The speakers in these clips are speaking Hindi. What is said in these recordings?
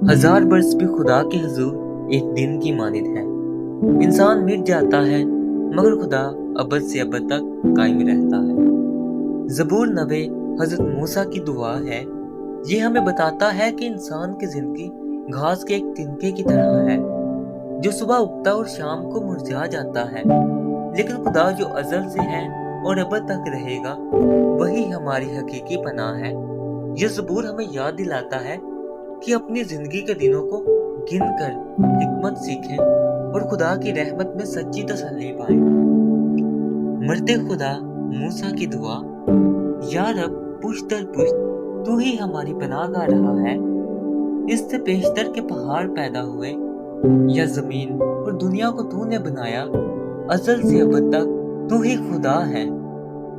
हजार बरस भी खुदा के हुजूर एक दिन की मानिद है। इंसान मिट जाता है मगर खुदा अबद से अबद तक कायम रहता है। ज़बूर नबे हजरत मूसा की दुआ है। ये हमें बताता है कि इंसान की जिंदगी घास के एक तिनके की तरह है जो सुबह उगता और शाम को मुरझा जाता है, लेकिन खुदा जो अजल से है और अबद तक रहेगा वही हमारी हकीकी पनाह है। यह ज़बूर हमें याद दिलाता है कि अपनी जिंदगी के दिनों को गिन कर हिकमत सीखें और खुदा की रहमत में सच्ची तसल्ली पाएं। मरते खुदा मूसा की दुआ, या रब पुश्त दर पुश्त तू ही हमारी पनाहगाह रहा है। इससे पेशतर के पहाड़ पैदा हुए, या जमीन और दुनिया को तूने बनाया। अजल से अबद तक तू ही खुदा है।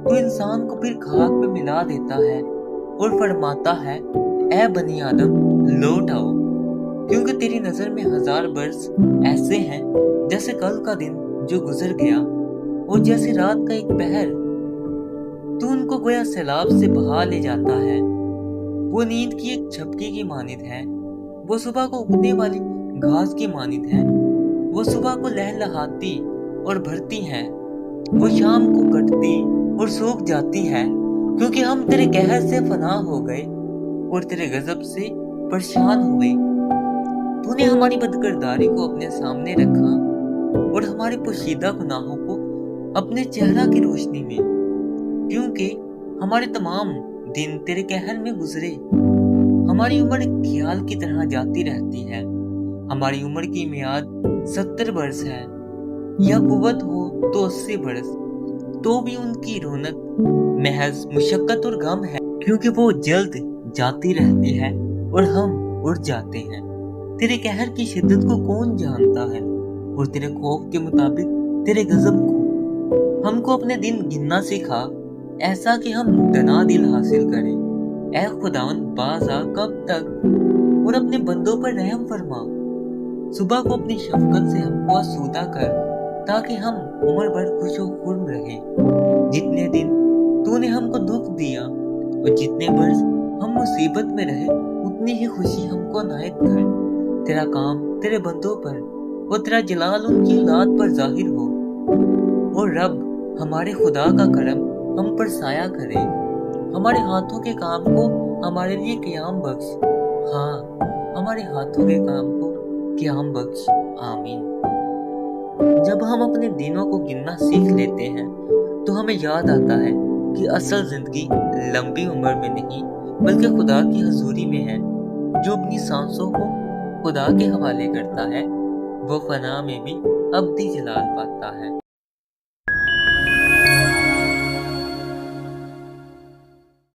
तू इंसान को फिर खाक में मिला देता है और फरमाता है, ए बनी आदम लौट आओ, क्योंकि तेरी नजर में हजार बरस ऐसे हैं जैसे कल का दिन जो गुजर गया और जैसे रात का एक पहर। तू उनको गोया सैलाब से बहा ले जाता है। वो नींद की एक झपकी की मानिद है। वो सुबह को उगने वाली घास की मानिद है। वो सुबह को लहलहाती और भरती है। वो शाम को कटती और सूख जाती है, क्योंकि हम तेरे कहर से फना हो गए और तेरे गजब से परेशान हुए। तूने हमारी बदकिरदारी को अपने सामने रखा और हमारे पोशीदा गुनाहों को अपने चेहरा की रोशनी में, क्योंकि हमारे तमाम दिन तेरे कहर में गुजरे। हमारी उम्र ख्याल की तरह जाती रहती है। हमारी उम्र की मियाद 70 बरस है, या कुव्वत हो तो 80 बरस, तो भी उनकी रौनक महज मुशक्कत और गम है, क्योंकि वो जल्द जाती रहती है और हम उड़ जाते हैं। तेरे कहर की शिद्दत को कौन जानता है, और तेरे खौफ के मुताबिक तेरे गजब को। हमको अपने दिन गिनना सिखा, ऐसा कि हम दना दिल हासिल करें। ऐ खुदावन बाज़ा कब तक, और अपने बंदों पर रहम फरमा। सुबह को अपनी शफकत से हमको आसूदा कर, ताकि हम उम्र भर खुश व खुर्म रहें। जितने दिन तूने हमको दुख दिया और जितने बरस हम मुसीबत में रहे, उतनी ही खुशी हमको अनायत कर। तेरा काम तेरे बंदों पर और तेरा जलाल उनकी औलाद पर जाहिर हो। और रब हमारे खुदा का करम हम पर साया करे। हमारे हाथों के काम को हमारे लिए क़याम बख्श। हाँ, हमारे हाथों के काम को क़याम बख्श। आमीन। जब हम अपने दिनों को गिनना सीख लेते हैं तो हमें याद आता है कि असल जिंदगी लंबी उम्र में नहीं बल्कि खुदा की हजूरी में है। जो अपनी सांसों को खुदा के हवाले करता है वो फना में भी अब्दी जलाल पाता है।